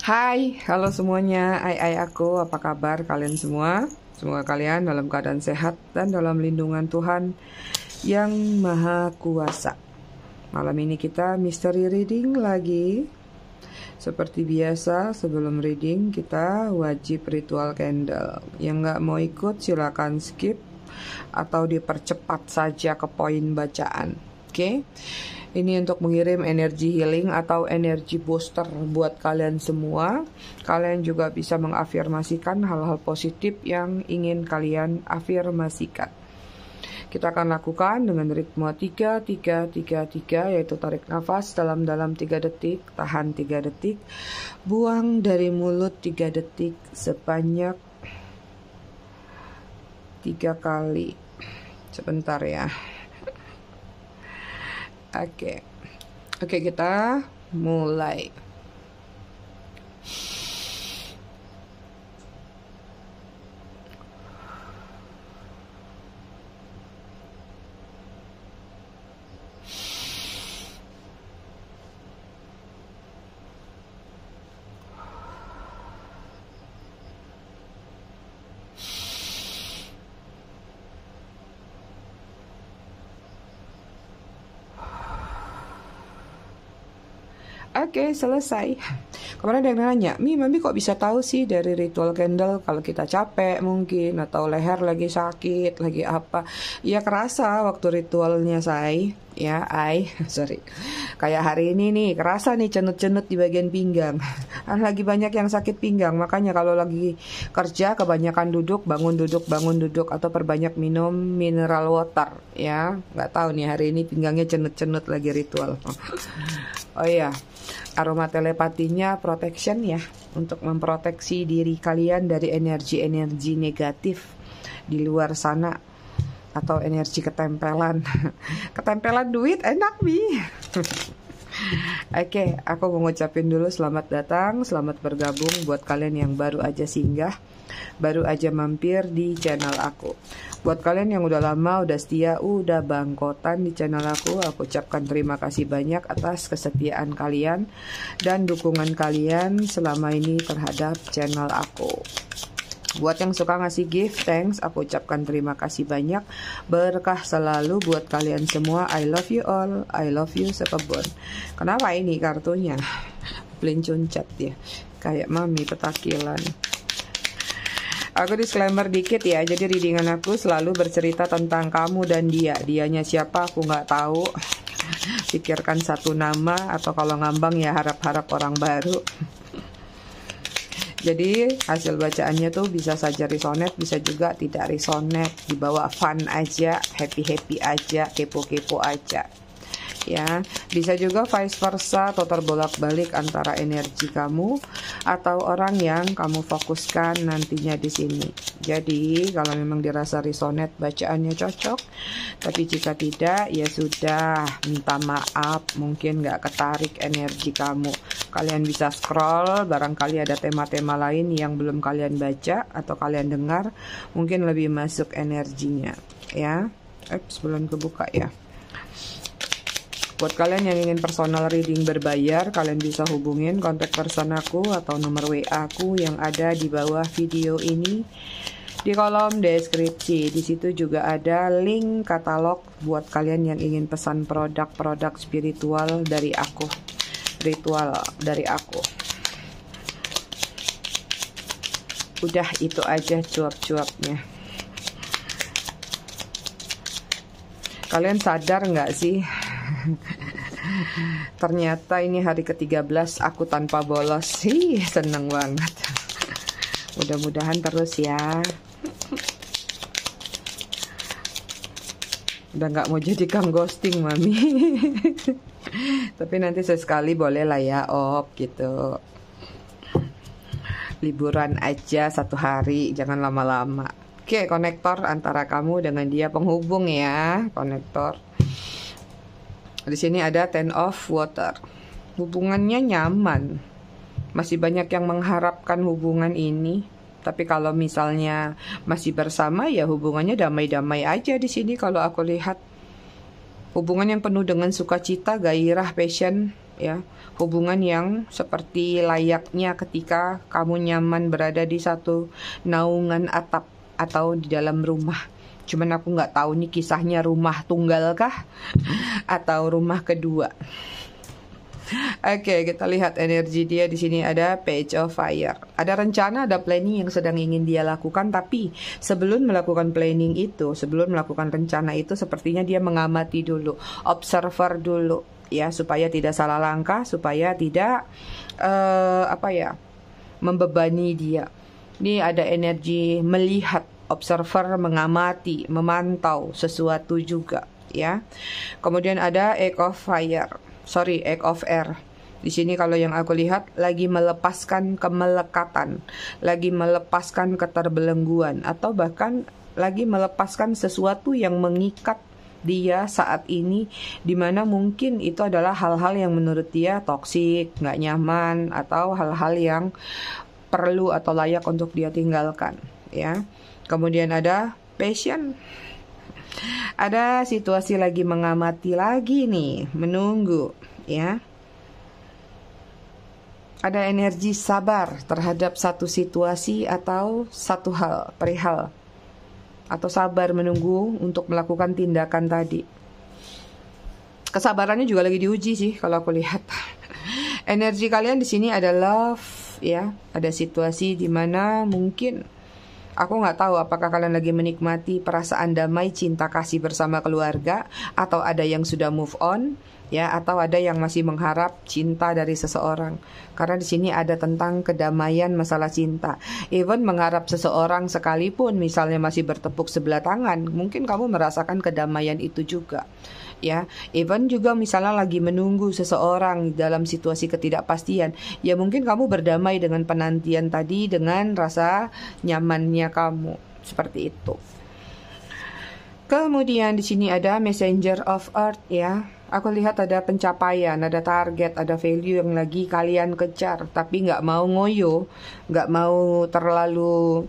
Hai, halo semuanya. Aku, apa kabar kalian semua? Semoga kalian dalam keadaan sehat dan dalam lindungan Tuhan yang Maha Kuasa. Malam ini kita mystery reading lagi. Seperti biasa, sebelum reading kita wajib ritual candle. Yang nggak mau ikut silakan skip atau dipercepat saja ke poin bacaan. Oke? Ini untuk mengirim energi healing atau energi booster buat kalian semua. Kalian juga bisa mengafirmasikan hal-hal positif yang ingin kalian afirmasikan. Kita akan lakukan dengan ritme 3-3-3-3, yaitu tarik nafas dalam-dalam 3 detik, tahan 3 detik, buang dari mulut 3 detik sebanyak 3 kali. Sebentar ya. Oke, kita mulai. Oke, selesai. Kemarin ada yang nanya, Mami kok bisa tahu sih dari ritual candle kalau kita capek mungkin, atau leher lagi sakit, lagi apa. Ya kerasa waktu ritualnya sorry. Kayak hari ini nih, kerasa nih cenut-cenut di bagian pinggang. Lagi banyak yang sakit pinggang, makanya kalau lagi kerja kebanyakan duduk, bangun duduk, atau perbanyak minum mineral water. Ya, nggak tahu nih hari ini pinggangnya cenut-cenut lagi ritual. Oh iya, aroma telepatinya protection ya, untuk memproteksi diri kalian dari energi-energi negatif di luar sana atau energi ketempelan. Ketempelan duit enak nih. Oke, aku mau ngucapin dulu selamat datang, selamat bergabung buat kalian yang baru aja singgah, baru aja mampir di channel aku. Buat kalian yang udah lama, udah setia, udah bangkotan di channel aku ucapkan terima kasih banyak atas kesetiaan kalian dan dukungan kalian selama ini terhadap channel aku. Buat yang suka ngasih gift, thanks, aku ucapkan terima kasih banyak. Berkah selalu buat kalian semua. I love you all, I love you sekebon. Kenapa ini kartunya? Pelincuncat ya, kayak mami petakilan. Aku disclaimer dikit ya, jadi readingan aku selalu bercerita tentang kamu dan dia. Dianya siapa aku nggak tahu. Pikirkan satu nama, atau kalau ngambang ya harap-harap orang baru. Jadi hasil bacaannya tuh bisa saja resonate, bisa juga tidak resonate. Dibawa fun aja, happy-happy aja, kepo-kepo aja. Ya, bisa juga vice versa atau terbolak-balik antara energi kamu atau orang yang kamu fokuskan nantinya di sini. Jadi kalau memang dirasa resonate bacaannya cocok, tapi jika tidak ya sudah, minta maaf, mungkin nggak ketarik energi kamu. Kalian bisa scroll, barangkali ada tema-tema lain yang belum kalian baca atau kalian dengar, mungkin lebih masuk energinya ya. Belum kebuka ya. Buat kalian yang ingin personal reading berbayar, kalian bisa hubungin kontak person aku atau nomor WA aku yang ada di bawah video ini di kolom deskripsi. Di situ juga ada link katalog buat kalian yang ingin pesan produk-produk spiritual dari aku, ritual dari aku. Udah itu aja cuap-cuapnya. Kalian sadar nggak sih? Ternyata ini hari ke-13 aku tanpa bolos. Seneng banget. Mudah-mudahan terus ya. Udah nggak mau jadi kang ghosting mami. Tapi nanti sesekali boleh lah ya gitu. Liburan aja 1 hari, jangan lama-lama. Oke, konektor antara kamu dengan dia, penghubung ya, konektor. Di sini ada Ten of Water. Hubungannya nyaman. Masih banyak yang mengharapkan hubungan ini. Tapi kalau misalnya masih bersama ya hubungannya damai-damai aja di sini kalau aku lihat. Hubungan yang penuh dengan sukacita, gairah, passion, ya. Hubungan yang seperti layaknya ketika kamu nyaman berada di satu naungan atap atau di dalam rumah. Cuman aku nggak tahu nih kisahnya rumah tunggal kah atau rumah kedua. Oke, kita lihat energi dia di sini ada Page of Fire. Ada rencana, ada planning yang sedang ingin dia lakukan, tapi sebelum melakukan planning itu, sebelum melakukan rencana itu, sepertinya dia mengamati dulu, observer dulu, ya, supaya tidak salah langkah, supaya tidak membebani dia. Ini ada energi melihat, observer, mengamati, memantau sesuatu juga, ya. Kemudian ada Egg of Air. Di sini kalau yang aku lihat lagi melepaskan kemelekatan, lagi melepaskan keterbelengguan, atau bahkan lagi melepaskan sesuatu yang mengikat dia saat ini, dimana mungkin itu adalah hal-hal yang menurut dia toksik, nggak nyaman, atau hal-hal yang perlu atau layak untuk dia tinggalkan, ya. Kemudian ada Passion. Ada situasi lagi mengamati lagi nih, menunggu, ya. Ada energi sabar terhadap satu situasi atau satu hal, perihal, atau sabar menunggu untuk melakukan tindakan tadi. Kesabarannya juga lagi diuji sih kalau aku lihat. Energi kalian di sini ada love, ya. Ada situasi di mana mungkin aku nggak tahu apakah kalian lagi menikmati perasaan damai, cinta kasih bersama keluarga, atau ada yang sudah move on, ya, atau ada yang masih mengharap cinta dari seseorang. Karena di sini ada tentang kedamaian masalah cinta. Even mengharap seseorang sekalipun, misalnya masih bertepuk sebelah tangan, mungkin kamu merasakan kedamaian itu juga. Ya, even juga misalnya lagi menunggu seseorang dalam situasi ketidakpastian, ya mungkin kamu berdamai dengan penantian tadi dengan rasa nyamannya kamu, seperti itu. Kemudian di sini ada Messenger of Earth, ya. Aku lihat ada pencapaian, ada target, ada value yang lagi kalian kejar, tapi nggak mau ngoyo, nggak mau terlalu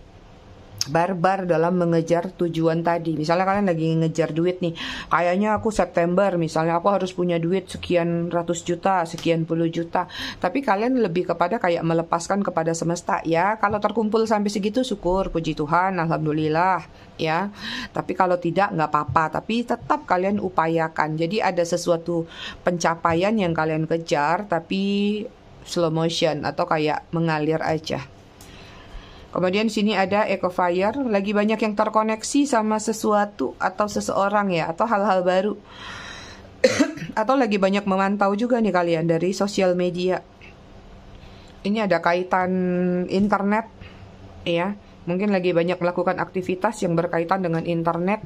barbar dalam mengejar tujuan tadi. Misalnya kalian lagi ngejar duit nih, kayaknya aku September misalnya aku harus punya duit sekian ratus juta, sekian puluh juta, tapi kalian lebih kepada kayak melepaskan kepada semesta, ya. Kalau terkumpul sampai segitu syukur, puji Tuhan, alhamdulillah, ya. Tapi kalau tidak nggak apa-apa, tapi tetap kalian upayakan. Jadi ada sesuatu pencapaian yang kalian kejar tapi slow motion atau kayak mengalir aja. Kemudian di sini ada Echo Fire, lagi banyak yang terkoneksi sama sesuatu atau seseorang, ya, atau hal-hal baru. Atau lagi banyak memantau juga nih kalian dari sosial media. Ini ada kaitan internet, ya. Mungkin lagi banyak melakukan aktivitas yang berkaitan dengan internet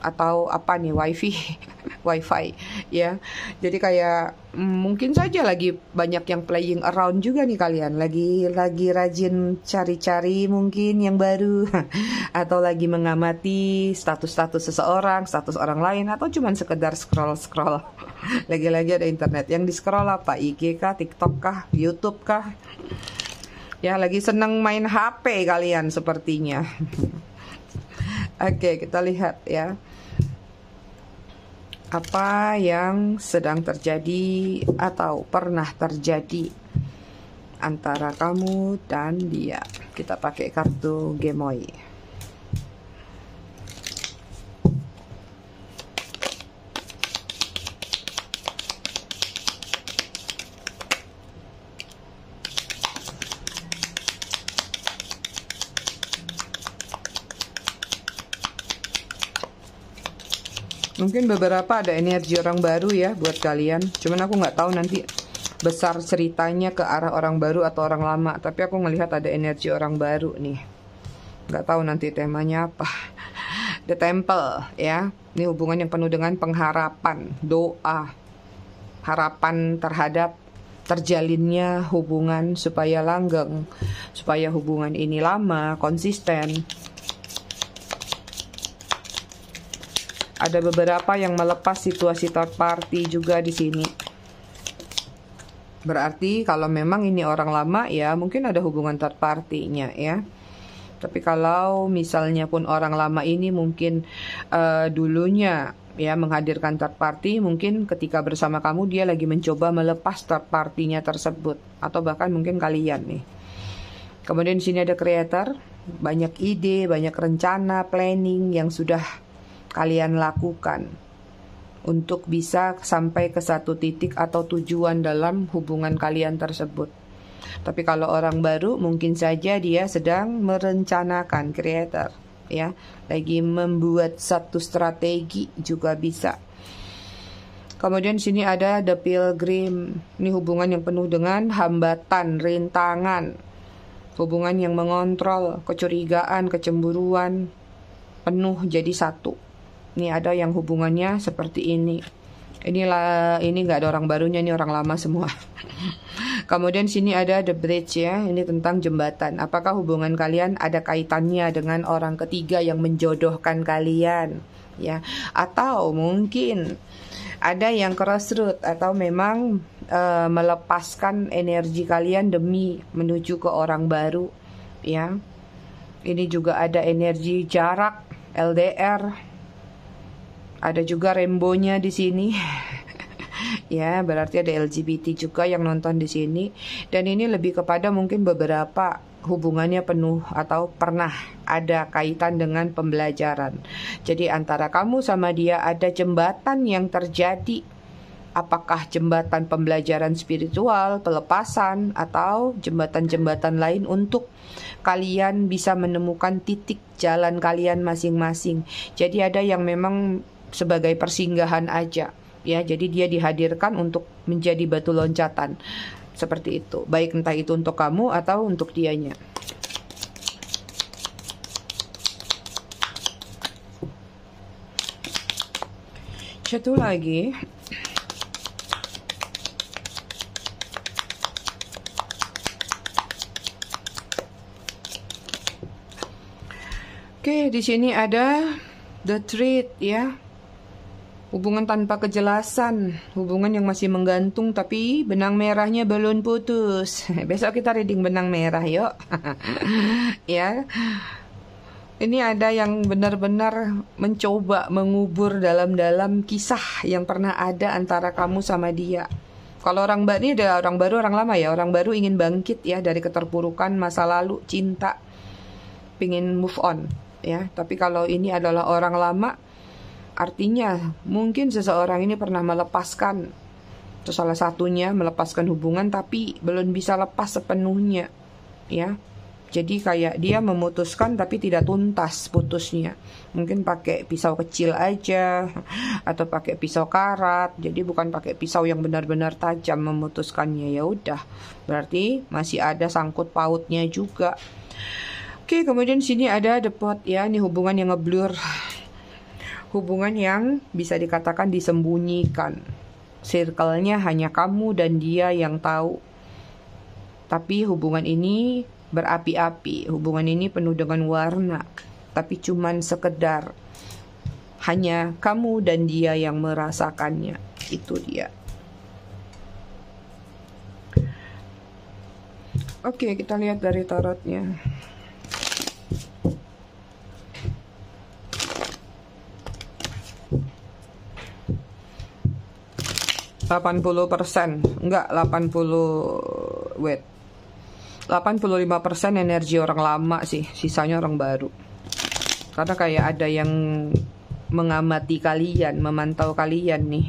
atau apa nih, wifi, ya. Jadi kayak mungkin saja lagi banyak yang playing around juga nih kalian, lagi rajin cari-cari mungkin yang baru atau lagi mengamati status seseorang, status orang lain, atau cuman sekedar scroll. Lagi-lagi ada internet yang di scroll apa, IG kah, TikTok kah, YouTube kah, ya. Lagi seneng main HP kalian sepertinya. Oke, kita lihat, ya, apa yang sedang terjadi atau pernah terjadi antara kamu dan dia. Kita pakai kartu Gemoy. Mungkin beberapa ada energi orang baru, ya, buat kalian. Cuman aku nggak tahu nanti besar ceritanya ke arah orang baru atau orang lama. Tapi aku ngelihat ada energi orang baru nih. Nggak tahu nanti temanya apa. The Temple, ya. Ini hubungan yang penuh dengan pengharapan, doa, harapan terhadap terjalinnya hubungan supaya langgeng, supaya hubungan ini lama, konsisten. Ada beberapa yang melepas situasi third party juga di sini. Berarti kalau memang ini orang lama, ya mungkin ada hubungan third party-nya, ya. Tapi kalau misalnya pun orang lama ini mungkin dulunya ya, menghadirkan third party. Mungkin ketika bersama kamu dia lagi mencoba melepas third partinya tersebut, atau bahkan mungkin kalian nih. Kemudian di sini ada creator, banyak ide, banyak rencana, planning yang sudah kalian lakukan untuk bisa sampai ke satu titik atau tujuan dalam hubungan kalian tersebut. Tapi kalau orang baru mungkin saja dia sedang merencanakan, creator, ya, lagi membuat satu strategi juga bisa. Kemudian sini ada The Pilgrim. Ini hubungan yang penuh dengan hambatan, rintangan, hubungan yang mengontrol, kecurigaan, kecemburuan, penuh jadi satu. Ini ada yang hubungannya seperti ini. Ini nggak ada orang barunya, ini orang lama semua. Kemudian sini ada The Bridge, ya. Ini tentang jembatan. Apakah hubungan kalian ada kaitannya dengan orang ketiga yang menjodohkan kalian, ya? Atau mungkin ada yang crossroad, atau memang melepaskan energi kalian demi menuju ke orang baru, ya. Ini juga ada energi jarak, LDR. Ada juga rainbow-nya di sini. Ya, berarti ada LGBT juga yang nonton di sini. Dan ini lebih kepada mungkin beberapa hubungannya penuh atau pernah ada kaitan dengan pembelajaran. Jadi antara kamu sama dia ada jembatan yang terjadi. Apakah jembatan pembelajaran spiritual, pelepasan, atau jembatan-jembatan lain untuk kalian bisa menemukan titik jalan kalian masing-masing. Jadi ada yang memang sebagai persinggahan aja, ya. Jadi dia dihadirkan untuk menjadi batu loncatan, seperti itu. Baik entah itu untuk kamu atau untuk dianya. Satu lagi. Oke, di sini ada The Truth, ya. Hubungan tanpa kejelasan, hubungan yang masih menggantung tapi benang merahnya belum putus. Besok kita reading benang merah, yuk. Ya. Ini ada yang benar-benar mencoba mengubur dalam-dalam kisah yang pernah ada antara kamu sama dia. Kalau orang baru, ini ada orang baru, orang lama, ya. Orang baru ingin bangkit, ya, dari keterpurukan masa lalu, cinta, pingin move on, ya. Tapi kalau ini adalah orang lama, artinya mungkin seseorang ini pernah melepaskan, atau salah satunya melepaskan hubungan tapi belum bisa lepas sepenuhnya, ya. Jadi kayak dia memutuskan tapi tidak tuntas putusnya. Mungkin pakai pisau kecil aja, atau pakai pisau karat. Jadi bukan pakai pisau yang benar-benar tajam memutuskannya. Ya udah, berarti masih ada sangkut pautnya juga. Oke, kemudian sini ada The Pot, ya. Ini hubungan yang ngeblur, hubungan yang bisa dikatakan disembunyikan. Circle-nya hanya kamu dan dia yang tahu. Tapi hubungan ini berapi-api, hubungan ini penuh dengan warna. Tapi cuman sekedar hanya kamu dan dia yang merasakannya. Itu dia. Oke, kita lihat dari tarotnya. Enggak 80, wait. 85% energi orang lama sih, sisanya orang baru. Karena kayak ada yang mengamati kalian, memantau kalian nih.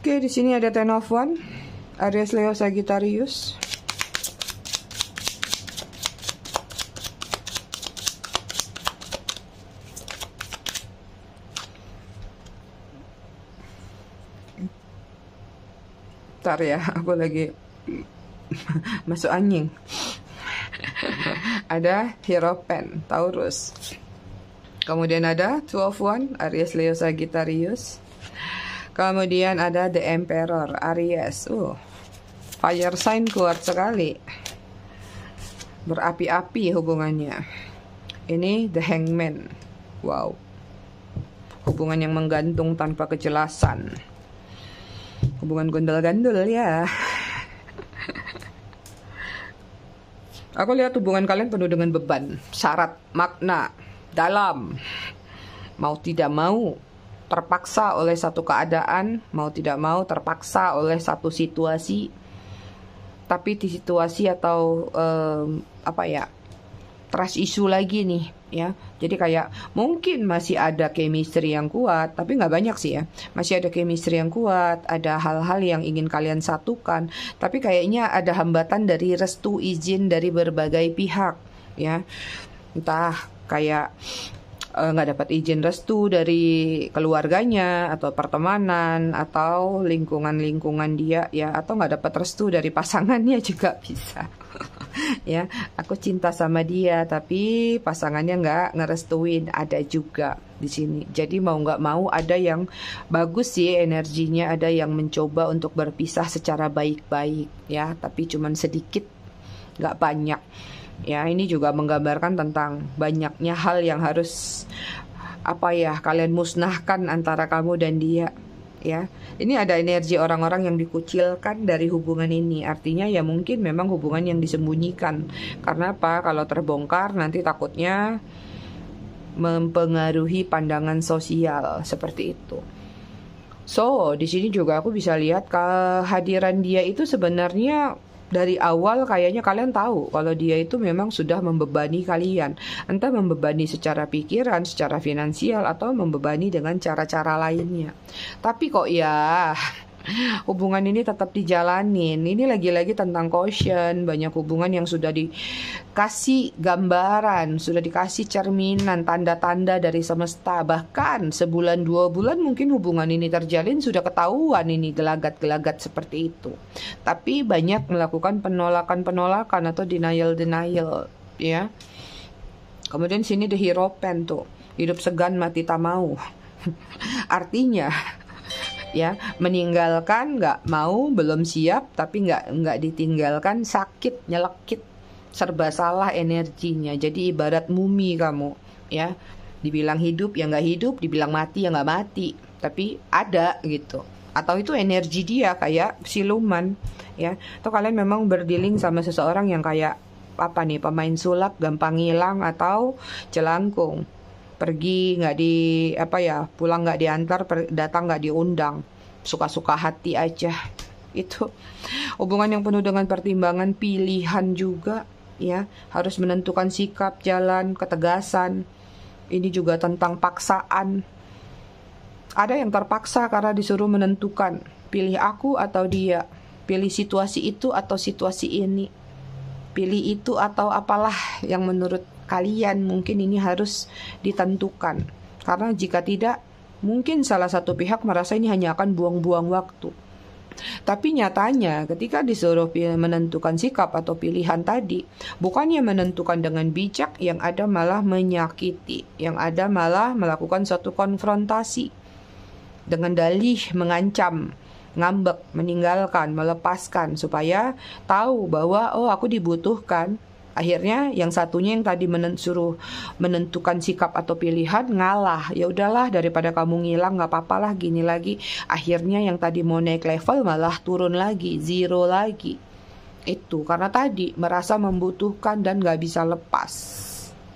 Oke, di sini ada Ten of Wands, Aries, Leo, Sagittarius. Bentar ya, aku lagi masuk angin. Ada Hierophant, Taurus. Kemudian ada Two of Wands, Aries, Leo, Sagittarius. Kemudian ada The Emperor, Aries. Fire sign kuat sekali. Berapi-api hubungannya. Ini The Hangman. Wow. hubungan yang menggantung tanpa kejelasan, hubungan gondol-gandul ya. Aku lihat hubungan kalian penuh dengan beban, syarat, makna, dalam. Mau tidak mau, terpaksa oleh satu keadaan, mau tidak mau terpaksa oleh satu situasi. Tapi di situasi atau trust issue lagi nih ya. Jadi kayak mungkin masih ada chemistry yang kuat, tapi nggak banyak sih ya. Masih ada chemistry yang kuat, ada hal-hal yang ingin kalian satukan, tapi kayaknya ada hambatan dari restu izin dari berbagai pihak ya. Entah kayak nggak dapat izin restu dari keluarganya atau pertemanan atau lingkungan dia ya, atau nggak dapat restu dari pasangannya juga bisa. Ya, aku cinta sama dia tapi pasangannya nggak ngerestuin, ada juga di sini. Jadi mau nggak mau ada yang bagus sih energinya, ada yang mencoba untuk berpisah secara baik-baik ya, tapi cuman sedikit, nggak banyak. Ya, ini juga menggambarkan tentang banyaknya hal yang harus kalian musnahkan antara kamu dan dia. Ya, ini ada energi orang-orang yang dikucilkan dari hubungan ini. Artinya ya mungkin memang hubungan yang disembunyikan. Karena apa? Kalau terbongkar nanti takutnya mempengaruhi pandangan sosial seperti itu. So, di sini juga aku bisa lihat kehadiran dia itu sebenarnya dari awal kayaknya kalian tahu kalau dia itu memang sudah membebani kalian. Entah membebani secara pikiran, secara finansial, atau membebani dengan cara-cara lainnya. Tapi kok ya hubungan ini tetap dijalanin. Ini lagi-lagi tentang caution. Banyak hubungan yang sudah dikasih gambaran, sudah dikasih cerminan, tanda-tanda dari semesta. Bahkan sebulan 2 bulan mungkin hubungan ini terjalin sudah ketahuan ini gelagat-gelagat seperti itu. Tapi banyak melakukan penolakan-penolakan atau denial-denial ya. Kemudian sini the Hierophant tuh, hidup segan mati tak mau. Artinya ya, meninggalkan nggak mau, belum siap, tapi nggak ditinggalkan, sakit, nyelekit, serba salah energinya. Jadi ibarat mumi kamu ya, dibilang hidup ya nggak hidup, dibilang mati ya nggak mati, tapi ada gitu. Atau itu energi dia kayak siluman ya. Atau kalian memang berdealing sama seseorang yang kayak pemain sulap, gampang hilang atau jelangkung. Pergi nggak pulang nggak diantar, datang nggak diundang, suka-suka hati aja. Itu hubungan yang penuh dengan pertimbangan, pilihan juga ya, harus menentukan sikap, jalan, ketegasan. Ini juga tentang paksaan. Ada yang terpaksa karena disuruh menentukan, pilih aku atau dia, pilih situasi itu atau situasi ini, pilih itu atau apalah yang menurut kalian mungkin ini harus ditentukan. Karena jika tidak, mungkin salah satu pihak merasa ini hanya akan buang-buang waktu. Tapi nyatanya ketika disuruh menentukan sikap atau pilihan tadi, bukannya menentukan dengan bijak, yang ada malah menyakiti, yang ada malah melakukan suatu konfrontasi dengan dalih mengancam, ngambek, meninggalkan, melepaskan, supaya tahu bahwa oh aku dibutuhkan. Akhirnya yang satunya yang tadi suruh menentukan sikap atau pilihan ngalah. Ya udahlah, daripada kamu ngilang nggak apa-apalah gini lagi. Akhirnya yang tadi mau naik level malah turun lagi, zero lagi. Itu karena tadi merasa membutuhkan dan nggak bisa lepas.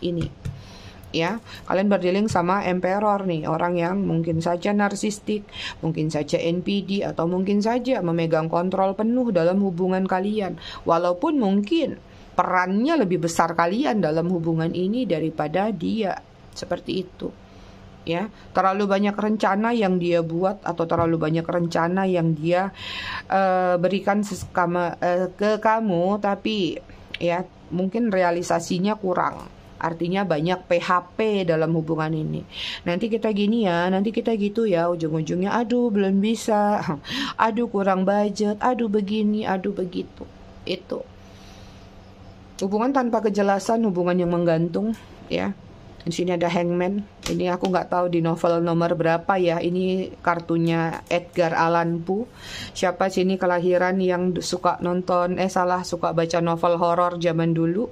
Ini ya, kalian berdealing sama emperor nih, orang yang mungkin saja narsistik, mungkin saja NPD, atau mungkin saja memegang kontrol penuh dalam hubungan kalian. Walaupun mungkin perannya lebih besar kalian dalam hubungan ini daripada dia. Seperti itu ya, terlalu banyak rencana yang dia buat atau terlalu banyak rencana yang dia berikan ke kamu, tapi ya mungkin realisasinya kurang. Artinya banyak PHP dalam hubungan ini. Nanti kita gini ya, nanti kita gitu ya, ujung-ujungnya aduh belum bisa, aduh kurang budget, aduh begini, aduh begitu. Itu hubungan tanpa kejelasan, hubungan yang menggantung ya. Di sini ada Hangman. Ini aku nggak tahu di novel nomor berapa ya. Ini kartunya Edgar Allan Poe. Siapa sini kelahiran yang suka suka baca novel horor zaman dulu.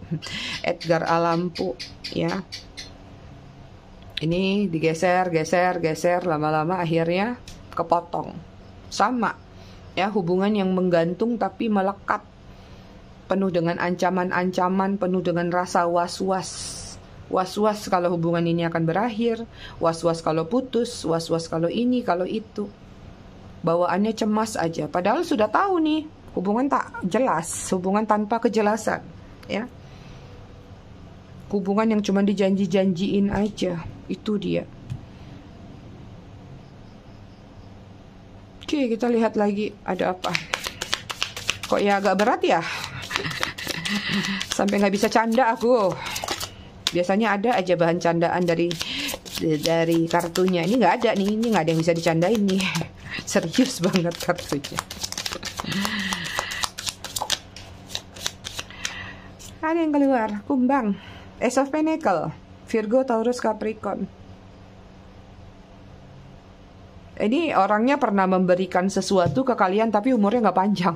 Edgar Allan Poe ya. Ini digeser, geser, geser, lama-lama akhirnya kepotong. Sama, ya, hubungan yang menggantung tapi melekat, penuh dengan ancaman-ancaman, penuh dengan rasa was-was. Was-was kalau hubungan ini akan berakhir, was-was kalau putus, was-was kalau ini, kalau itu. Bawaannya cemas aja, padahal sudah tahu nih, hubungan tak jelas, hubungan tanpa kejelasan, ya. Hubungan yang cuma dijanji-janjiin aja, itu dia. Oke, kita lihat lagi ada apa. Kok ya agak berat ya? Sampai nggak bisa canda aku. Biasanya ada aja bahan candaan dari kartunya. Ini nggak ada nih, ini nggak ada yang bisa dicandain nih. Serius banget kartunya. Ada yang keluar, kumbang. Ace of Pentacle, Virgo, Taurus, Capricorn. Ini orangnya pernah memberikan sesuatu ke kalian tapi umurnya nggak panjang.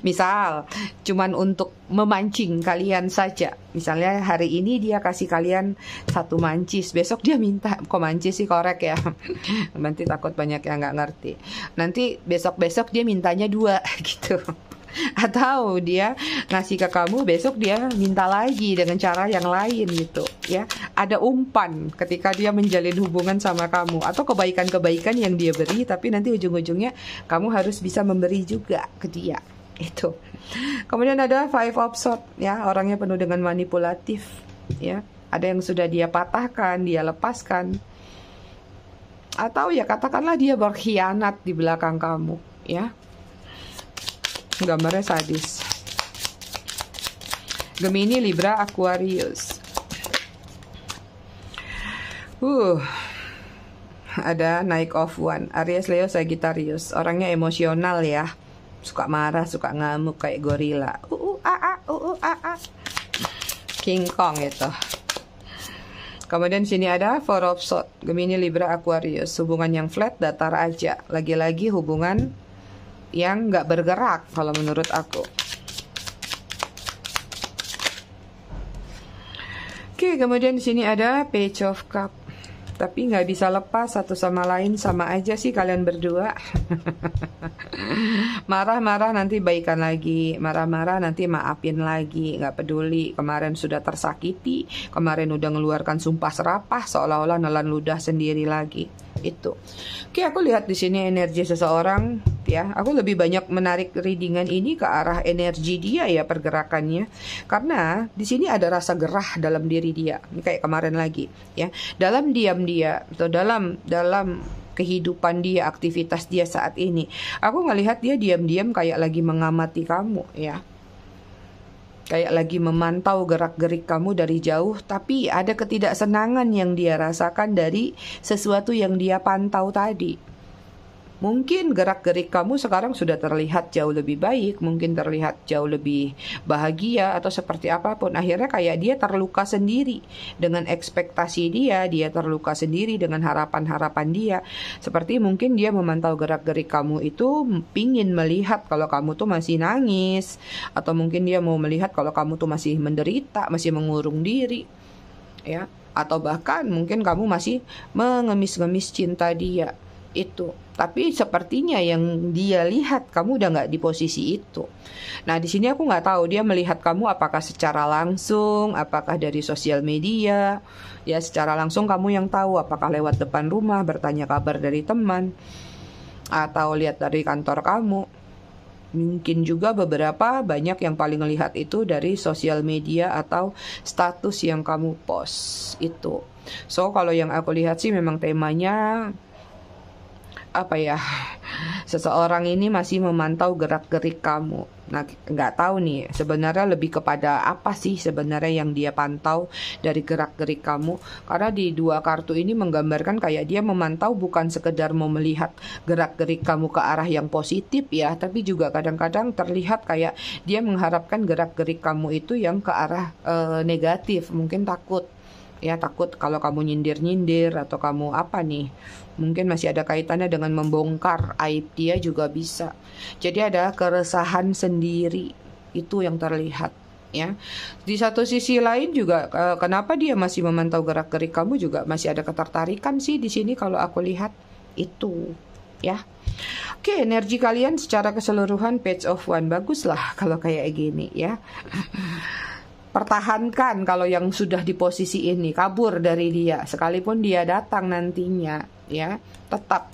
Misal, cuman untuk memancing kalian saja. Misalnya hari ini dia kasih kalian 1 mancis, besok dia minta, kok mancis sih, korek ya. Nanti takut banyak yang nggak ngerti. Nanti besok-besok dia mintanya 2 gitu. Atau dia ngasih ke kamu, besok dia minta lagi dengan cara yang lain gitu, ya. Ada umpan ketika dia menjalin hubungan sama kamu, atau kebaikan-kebaikan yang dia beri, tapi nanti ujung-ujungnya kamu harus bisa memberi juga ke dia. Itu. Kemudian ada Five of Swords, ya, orangnya penuh dengan manipulatif, ya. Ada yang sudah dia patahkan, dia lepaskan. Atau ya katakanlah dia berkhianat di belakang kamu, ya. Gambarnya sadis. Gemini, Libra, Aquarius. Ada Knight of Wands, Aries, Leo, Sagittarius. Orangnya emosional ya. Suka marah, suka ngamuk kayak gorila. King Kong itu. Kemudian sini ada Four of Swords, Gemini, Libra, Aquarius. Hubungan yang flat, datar aja. Lagi-lagi hubungan yang nggak bergerak kalau menurut aku. Oke, kemudian di sini ada Page of Cup. Tapi nggak bisa lepas satu sama lain, sama aja sih kalian berdua. Marah-marah nanti baikan lagi, marah-marah nanti maafin lagi, nggak peduli. Kemarin sudah tersakiti, kemarin udah ngeluarkan sumpah serapah, seolah-olah nelan ludah sendiri lagi. Itu. Oke, aku lihat di sini energi seseorang, ya. Aku lebih banyak menarik readingan ini ke arah energi dia ya, pergerakannya. Karena di sini ada rasa gerah dalam diri dia. Ini kayak kemarin lagi, ya. Dalam diam dia atau dalam kehidupan dia, aktivitas dia saat ini, aku ngelihat dia diam-diam kayak lagi mengamati kamu, ya. Kayak lagi memantau gerak-gerik kamu dari jauh, tapi ada ketidaksenangan yang dia rasakan dari sesuatu yang dia pantau tadi. Mungkin gerak-gerik kamu sekarang sudah terlihat jauh lebih baik, mungkin terlihat jauh lebih bahagia atau seperti apapun. Akhirnya kayak dia terluka sendiri dengan ekspektasi dia terluka sendiri dengan harapan-harapan dia. Seperti mungkin dia memantau gerak-gerik kamu itu pingin melihat kalau kamu tuh masih nangis, atau mungkin dia mau melihat kalau kamu tuh masih menderita, masih mengurung diri, ya. Atau bahkan mungkin kamu masih mengemis-ngemis cinta dia. Itu. Tapi sepertinya yang dia lihat kamu udah nggak di posisi itu. Nah, di sini aku nggak tahu dia melihat kamu apakah secara langsung, apakah dari sosial media, ya secara langsung kamu yang tahu, apakah lewat depan rumah bertanya kabar dari teman, atau lihat dari kantor kamu. Mungkin juga beberapa banyak yang paling lihat itu dari sosial media atau status yang kamu post itu. So kalau yang aku lihat sih memang temanya apa ya, seseorang ini masih memantau gerak-gerik kamu. Nah, nggak tahu nih sebenarnya lebih kepada apa sih sebenarnya yang dia pantau dari gerak-gerik kamu. Karena di 2 kartu ini menggambarkan kayak dia memantau bukan sekedar mau melihat gerak-gerik kamu ke arah yang positif ya, tapi juga kadang-kadang terlihat kayak dia mengharapkan gerak-gerik kamu itu yang ke arah negatif. Mungkin takut, ya, takut kalau kamu nyindir-nyindir atau kamu apa nih, mungkin masih ada kaitannya dengan membongkar aib dia juga bisa. Jadi ada keresahan sendiri, itu yang terlihat, ya. Di satu sisi lain juga kenapa dia masih memantau gerak-gerik kamu juga masih ada ketertarikan sih di sini kalau aku lihat itu, ya. Oke, energi kalian secara keseluruhan Page of Wands baguslah kalau kayak gini ya. Pertahankan kalau yang sudah di posisi ini, kabur dari dia sekalipun dia datang nantinya ya, tetap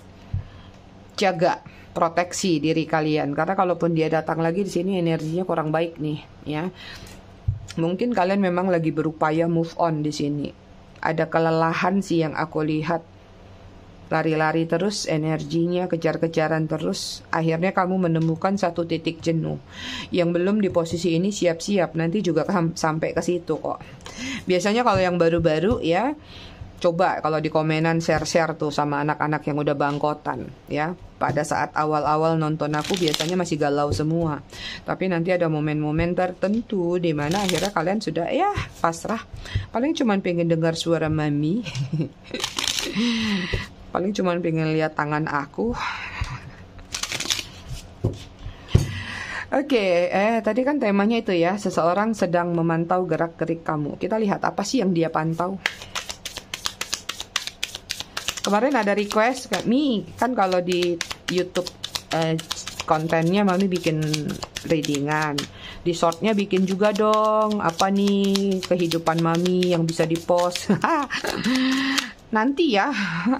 jaga proteksi diri kalian karena kalaupun dia datang lagi di sini energinya kurang baik nih ya. Mungkin kalian memang lagi berupaya move on di sini. Ada kelelahan sih yang aku lihat. Lari-lari terus, energinya kejar-kejaran terus. Akhirnya kamu menemukan satu titik jenuh. Yang belum di posisi ini siap-siap, nanti juga sampai ke situ kok. Biasanya kalau yang baru-baru ya, coba kalau di komenan share-share tuh sama anak-anak yang udah bangkotan ya. Pada saat awal-awal nonton aku biasanya masih galau semua. Tapi nanti ada momen-momen tertentu di mana akhirnya kalian sudah ya pasrah. Paling cuman pengen dengar suara mami. Paling cuman pengen lihat tangan aku. Oke, tadi kan temanya itu ya, seseorang sedang memantau gerak-gerik kamu. Kita lihat apa sih yang dia pantau. Kemarin ada request, Mi, kan kalau di YouTube kontennya Mami bikin readingan. Di shortnya bikin juga dong, apa nih kehidupan Mami yang bisa di-post. Nanti ya,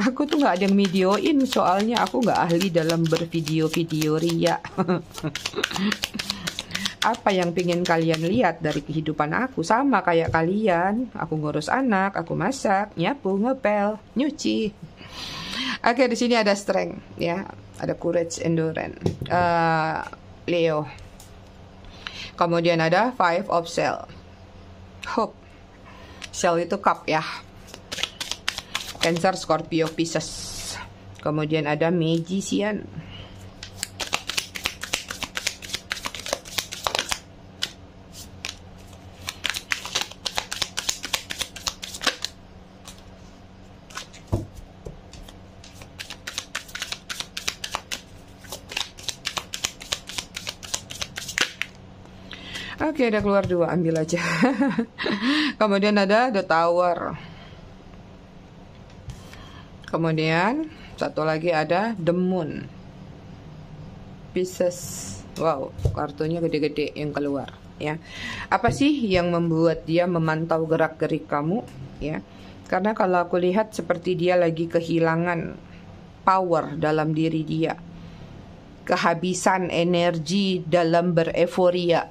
aku tuh nggak ada yang videoin soalnya aku nggak ahli dalam bervideo-video ria. Apa yang pengen kalian lihat dari kehidupan aku sama kayak kalian. Aku ngurus anak, aku masak, nyapu, ngepel, nyuci. Oke, di sini ada strength ya, ada courage, endurance. Leo. Kemudian ada Five of Shell. Hope. Shell itu cup ya. Cancer, Scorpio, Pisces. Kemudian ada Magician. Oke, udah keluar dua, ambil aja. Kemudian ada The Tower. Kemudian satu lagi ada The Moon. Pisces. Wow, kartunya gede-gede yang keluar ya. Apa sih yang membuat dia memantau gerak-gerik kamu ya? Karena kalau aku lihat seperti dia lagi kehilangan power dalam diri dia. Kehabisan energi dalam bereforia.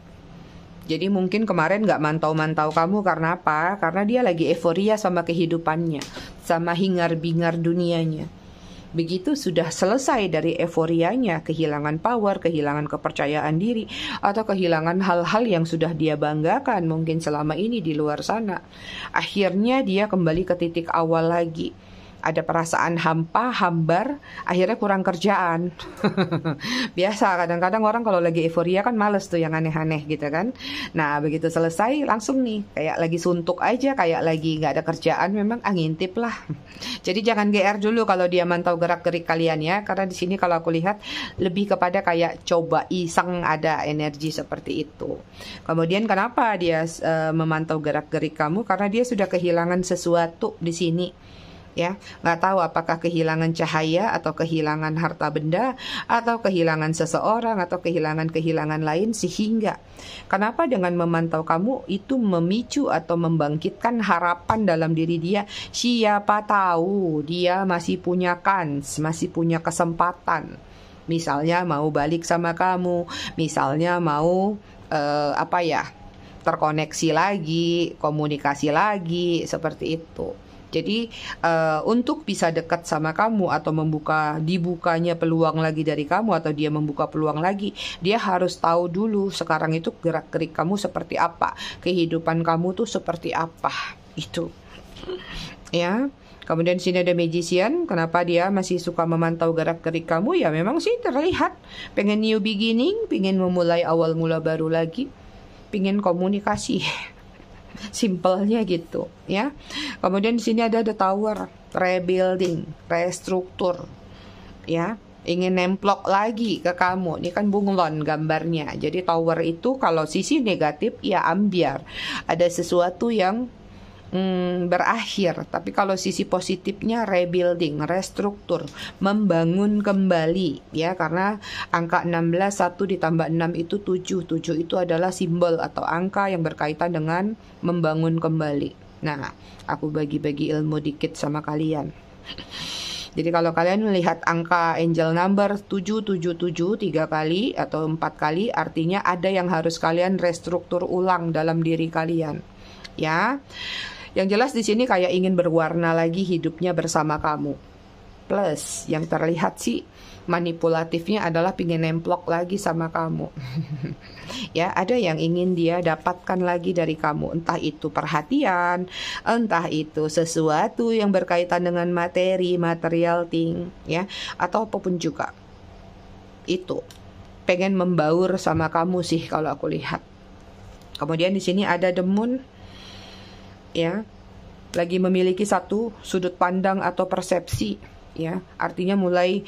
Jadi mungkin kemarin nggak mantau-mantau kamu karena apa? Karena dia lagi euforia sama kehidupannya, sama hingar-bingar dunianya. Begitu sudah selesai dari euforianya, kehilangan power, kehilangan kepercayaan diri, atau kehilangan hal-hal yang sudah dia banggakan mungkin selama ini di luar sana. Akhirnya dia kembali ke titik awal lagi. Ada perasaan hampa, hambar, akhirnya kurang kerjaan. Biasa, kadang-kadang orang kalau lagi euforia kan males tuh yang aneh-aneh gitu kan. Nah, begitu selesai langsung nih, kayak lagi suntuk aja, kayak lagi nggak ada kerjaan, memang ngintip lah. Jadi jangan GR dulu kalau dia mantau gerak-gerik kalian ya, karena di sini kalau aku lihat lebih kepada kayak coba iseng ada energi seperti itu. Kemudian kenapa dia memantau gerak-gerik kamu? Karena dia sudah kehilangan sesuatu di sini. Ya, nggak tahu apakah kehilangan cahaya atau kehilangan harta benda atau kehilangan seseorang atau kehilangan lain sehingga kenapa dengan memantau kamu itu memicu atau membangkitkan harapan dalam diri dia. Siapa tahu dia masih punya kans, masih punya kesempatan. Misalnya mau balik sama kamu, misalnya mau terkoneksi lagi, komunikasi lagi, seperti itu. Jadi untuk bisa dekat sama kamu atau dibukanya peluang lagi dari kamu atau dia membuka peluang lagi, dia harus tahu dulu sekarang itu gerak-gerik kamu seperti apa, kehidupan kamu tuh seperti apa, itu. Ya. Kemudian sini ada Magician. Kenapa dia masih suka memantau gerak-gerik kamu? Ya memang sih terlihat pengen new beginning, pengen memulai awal mula baru lagi, pengen komunikasi. Simpelnya gitu ya. Kemudian di sini ada The Tower, rebuilding, restruktur ya. ingin nemplok lagi ke kamu. Ini kan bunglon gambarnya. Jadi tower itu kalau sisi negatif ya ambiar, ada sesuatu yang berakhir. Tapi kalau sisi positifnya rebuilding, restruktur, membangun kembali ya, karena angka 16, 1 ditambah 6 itu 7. 7 itu adalah simbol atau angka yang berkaitan dengan membangun kembali. Nah, aku bagi-bagi ilmu dikit sama kalian. Jadi kalau kalian melihat angka angel number 777 3 kali atau 4 kali, artinya ada yang harus kalian restruktur ulang dalam diri kalian. Ya. Yang jelas di sini kayak ingin berwarna lagi hidupnya bersama kamu. Plus yang terlihat sih manipulatifnya adalah pingin nemplok lagi sama kamu. Ya, ada yang ingin dia dapatkan lagi dari kamu, entah itu perhatian, entah itu sesuatu yang berkaitan dengan materi, material thing, ya, atau apapun juga. Itu pengen membaur sama kamu sih kalau aku lihat. Kemudian di sini ada the moon, ya, lagi memiliki satu sudut pandang atau persepsi. Ya, artinya mulai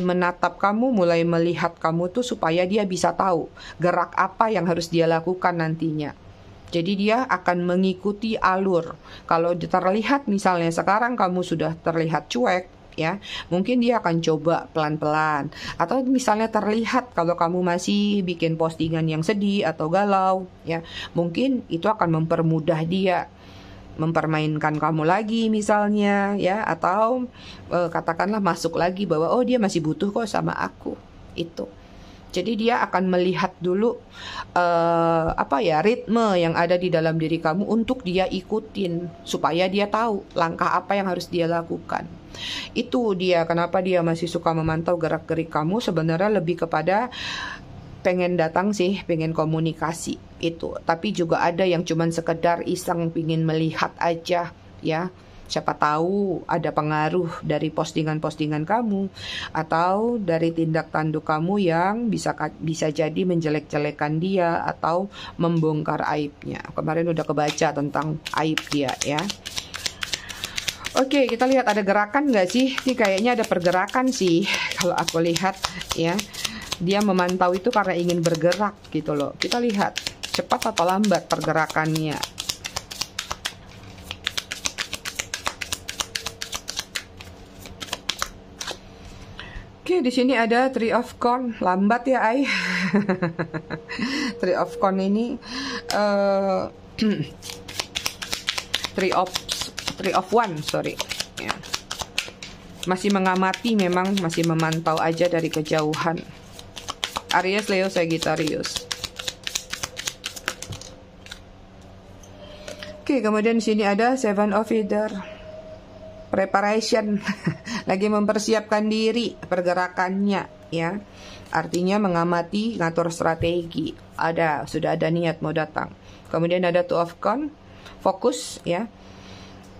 menatap kamu, mulai melihat kamu tuh supaya dia bisa tahu gerak apa yang harus dia lakukan nantinya. Jadi dia akan mengikuti alur. Kalau terlihat misalnya sekarang kamu sudah terlihat cuek, ya, mungkin dia akan coba pelan-pelan. Atau misalnya terlihat kalau kamu masih bikin postingan yang sedih atau galau, ya, mungkin itu akan mempermudah dia mempermainkan kamu lagi misalnya, ya, atau katakanlah masuk lagi bahwa oh dia masih butuh kok sama aku. Itu jadi dia akan melihat dulu ritme yang ada di dalam diri kamu untuk dia ikutin supaya dia tahu langkah apa yang harus dia lakukan. Itu dia kenapa dia masih suka memantau gerak-gerik kamu, sebenarnya lebih kepada pengen datang sih, pengen komunikasi itu. Tapi juga ada yang cuman sekedar iseng pingin melihat aja, ya. Siapa tahu ada pengaruh dari postingan-postingan kamu atau dari tindak tanduk kamu yang bisa jadi menjelek-jelekan dia atau membongkar aibnya. Kemarin udah kebaca tentang aib dia, ya. Oke, kita lihat ada gerakan nggak sih? Ini kayaknya ada pergerakan sih kalau aku lihat, ya. Dia memantau itu karena ingin bergerak gitu loh. Kita lihat cepat atau lambat pergerakannya. Oke, di sini ada Three of Coin, lambat ya, Ai. Three of Coin ini Three of One, sorry. Ya. Masih mengamati, memang masih memantau aja dari kejauhan. Aries, Leo, Sagittarius. Oke, kemudian di sini ada Seven of Feather. Preparation. Lagi mempersiapkan diri pergerakannya, ya. Artinya mengamati, ngatur strategi. Sudah ada niat mau datang. Kemudian ada Two of Coin. Fokus, ya.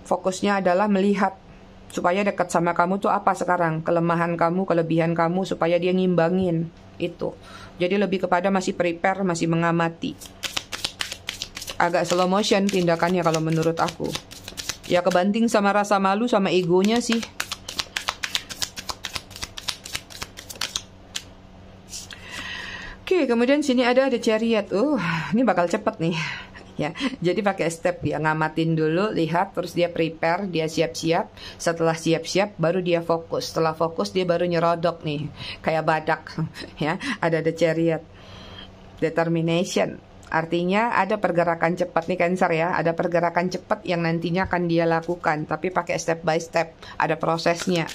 Fokusnya adalah melihat supaya dekat sama kamu tuh apa sekarang, kelemahan kamu, kelebihan kamu, supaya dia ngimbangin. Itu jadi lebih kepada masih prepare, masih mengamati. Agak slow motion tindakannya kalau menurut aku, ya, kebanting sama rasa malu sama egonya sih. Oke, kemudian sini ada The Chariot. Ini bakal cepet nih, ya. Jadi pakai step, ya, ngamatin dulu, lihat, terus dia prepare, dia siap-siap. Setelah siap-siap baru dia fokus. Setelah fokus dia baru nyerodok nih, kayak badak. Ya, ada The Chariot. Determination. Artinya ada pergerakan cepat nih Cancer, ya. Ada pergerakan cepat yang nantinya akan dia lakukan, tapi pakai step by step, ada prosesnya.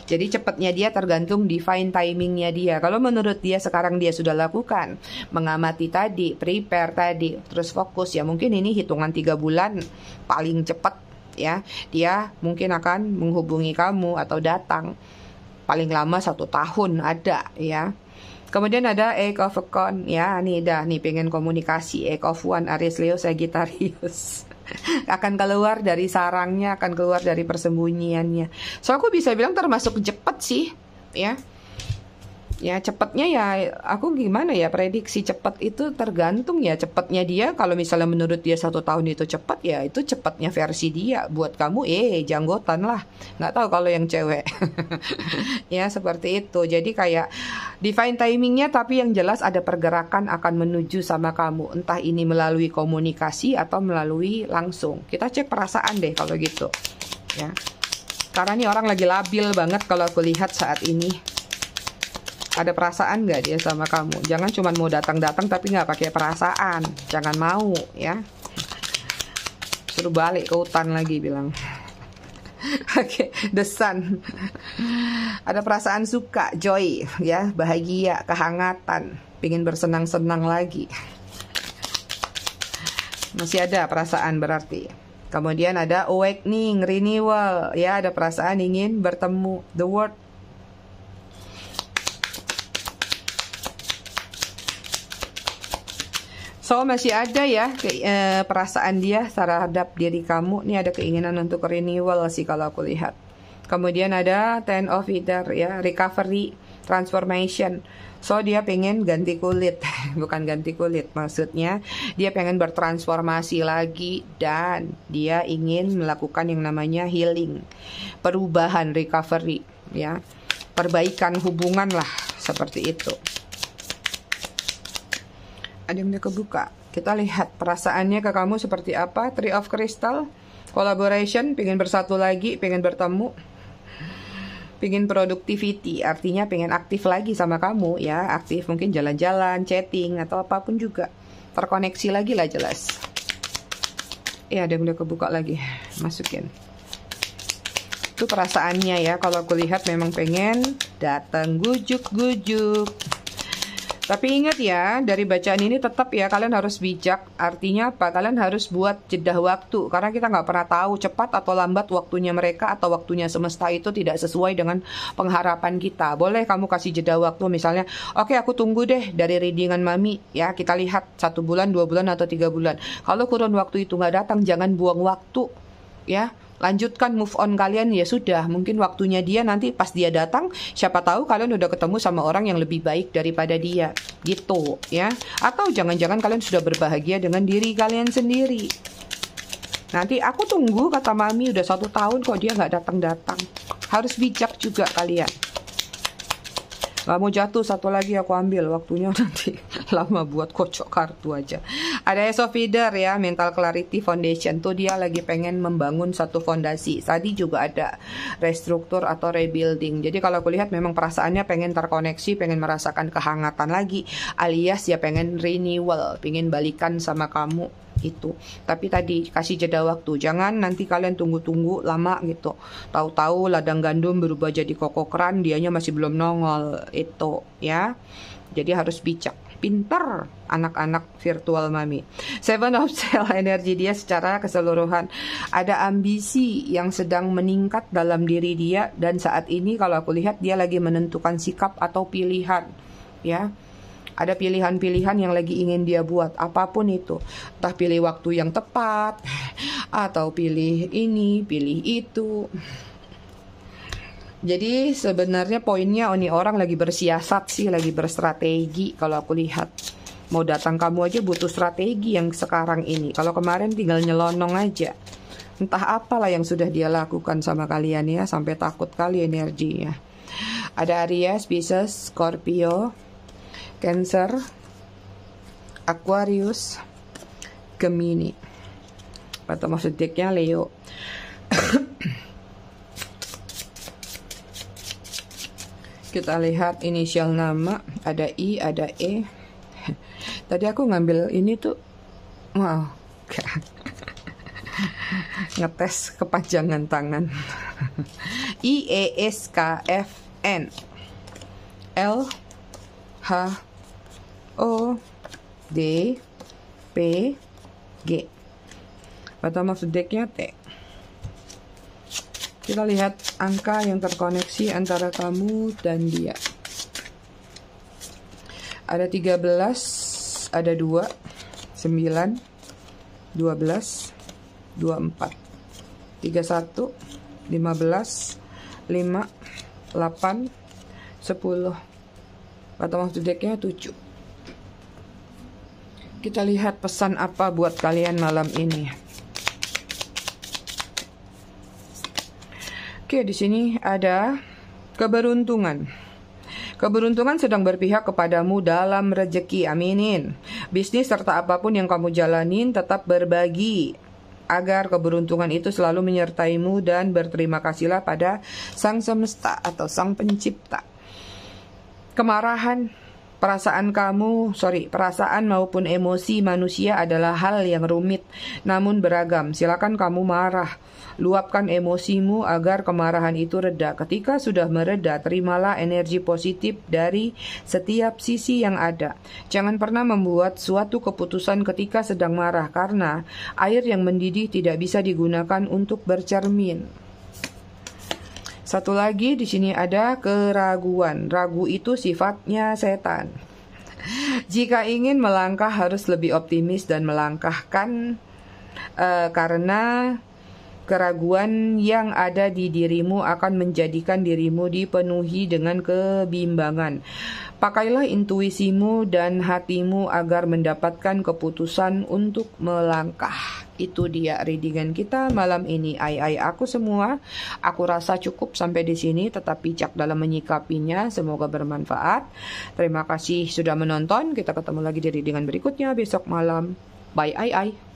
Jadi cepatnya dia tergantung divine timingnya dia. Kalau menurut dia sekarang dia sudah lakukan, mengamati tadi, prepare tadi, terus fokus, ya mungkin ini hitungan 3 bulan paling cepat, ya. Dia mungkin akan menghubungi kamu atau datang. Paling lama 1 tahun ada, ya. Kemudian ada Eight of Coin, ya, nih pengen komunikasi. Eight of One, Aries, Leo, Sagittarius. Akan keluar dari sarangnya, akan keluar dari persembunyiannya. So aku bisa bilang termasuk cepat sih, ya. Ya cepatnya ya, aku gimana ya, prediksi cepat itu tergantung ya cepatnya dia. Kalau misalnya menurut dia 1 tahun itu cepat, ya itu cepatnya versi dia. Buat kamu janggotan lah. Nggak tahu kalau yang cewek. Ya seperti itu. Jadi kayak define timingnya, tapi yang jelas ada pergerakan akan menuju sama kamu. Entah ini melalui komunikasi atau melalui langsung. Kita cek perasaan deh kalau gitu. Ya. Karena ini orang lagi labil banget kalau aku lihat saat ini. Ada perasaan nggak dia sama kamu? Jangan cuma mau datang-datang tapi nggak pakai perasaan. Jangan mau ya. Suruh balik ke hutan lagi bilang. Oke, The Sun. Ada perasaan suka, joy, ya, bahagia, kehangatan, pingin bersenang-senang lagi. Masih ada perasaan berarti. Kemudian ada awakening, renewal, ya, ada perasaan ingin bertemu. The World. So masih ada ya perasaan dia terhadap diri kamu. Ini ada keinginan untuk renewal sih kalau aku lihat. Kemudian ada Ten of Feather ya, recovery, transformation. So dia pengen ganti kulit, bukan ganti kulit, maksudnya dia pengen bertransformasi lagi dan dia ingin melakukan yang namanya healing, perubahan, recovery ya, perbaikan hubungan lah, seperti itu. Ada yang udah kebuka. Kita lihat perasaannya ke kamu seperti apa. Three of Crystal, collaboration, pengen bersatu lagi, pengen bertemu, pengen productivity, artinya pengen aktif lagi sama kamu ya, aktif mungkin jalan-jalan, chatting atau apapun juga, terkoneksi lagi lah jelas. Ya ada yang udah kebuka lagi, masukin. Itu perasaannya ya, kalau aku lihat memang pengen datang gujuk-gujuk. Tapi ingat ya, dari bacaan ini tetap ya kalian harus bijak. Artinya apa? Kalian harus buat jeda waktu. Karena kita nggak pernah tahu cepat atau lambat waktunya mereka atau waktunya semesta itu tidak sesuai dengan pengharapan kita. Boleh kamu kasih jeda waktu, misalnya, oke aku tunggu deh dari readingan Mami. Ya kita lihat 1 bulan, 2 bulan, atau 3 bulan. Kalau kurun waktu itu nggak datang, jangan buang waktu. Ya. Lanjutkan, move on kalian, ya sudah. Mungkin waktunya dia nanti pas dia datang, siapa tahu kalian udah ketemu sama orang yang lebih baik daripada dia. Gitu ya. Atau jangan-jangan kalian sudah berbahagia dengan diri kalian sendiri. Nanti aku tunggu kata Mami udah 1 tahun kok dia nggak datang-datang. Harus bijak juga kalian. Gak mau jatuh, satu lagi aku ambil, waktunya nanti lama buat kocok kartu aja. Ada Ace of Feather ya, mental clarity foundation. Tuh dia lagi pengen membangun satu fondasi. Tadi juga ada restruktur atau rebuilding. Jadi kalau aku lihat memang perasaannya pengen terkoneksi, pengen merasakan kehangatan lagi, alias ya pengen renewal, pengen balikan sama kamu itu. Tapi tadi kasih jeda waktu, jangan nanti kalian tunggu-tunggu lama gitu, tahu-tahu ladang gandum berubah jadi kokokran, dianya masih belum nongol itu ya. Jadi harus bijak, pinter anak-anak virtual Mami. Seven of Cell, energi dia secara keseluruhan, ada ambisi yang sedang meningkat dalam diri dia, dan saat ini kalau aku lihat dia lagi menentukan sikap atau pilihan ya. Ada pilihan-pilihan yang lagi ingin dia buat, apapun itu. Entah pilih waktu yang tepat, atau pilih ini, pilih itu. Jadi sebenarnya poinnya ini orang lagi bersiasat sih, lagi berstrategi kalau aku lihat. Mau datang kamu aja butuh strategi yang sekarang ini. Kalau kemarin tinggal nyelonong aja. Entah apalah yang sudah dia lakukan sama kalian ya, sampai takut kali energinya. Ada Aries, Pisces, Scorpio, Cancer, Aquarius, Gemini. Atau maksud deknya Leo. Kita lihat inisial nama, ada I, ada E. Tadi aku ngambil ini tuh, wow, ngetes kepanjangan tangan. I, E, S, K, F, N, L, H, O, D, P, G. Atau maksud deknya T. Kita lihat angka yang terkoneksi antara kamu dan dia. Ada 13, ada 2, 9, 12, 24, 31, 15, 5, 8, 10, Bottom of the deck-nya 7. Kita lihat pesan apa buat kalian malam ini. Oke, di sini ada keberuntungan. Keberuntungan sedang berpihak kepadamu dalam rezeki, aminin. Bisnis serta apapun yang kamu jalanin tetap berbagi, agar keberuntungan itu selalu menyertaimu, dan berterima kasihlah pada Sang Semesta atau Sang Pencipta. Kemarahan, perasaan maupun emosi manusia adalah hal yang rumit namun beragam. Silakan kamu marah, luapkan emosimu agar kemarahan itu reda. Ketika sudah mereda, terimalah energi positif dari setiap sisi yang ada. Jangan pernah membuat suatu keputusan ketika sedang marah, karena air yang mendidih tidak bisa digunakan untuk bercermin. Satu lagi di sini ada keraguan. Ragu itu sifatnya setan. Jika ingin melangkah harus lebih optimis dan melangkahkan, karena keraguan yang ada di dirimu akan menjadikan dirimu dipenuhi dengan kebimbangan. Pakailah intuisimu dan hatimu agar mendapatkan keputusan untuk melangkah. Itu dia readingan kita malam ini. Aku semua. Aku rasa cukup sampai di sini. Tetap bijak dalam menyikapinya. Semoga bermanfaat. Terima kasih sudah menonton. Kita ketemu lagi di readingan berikutnya besok malam. Bye.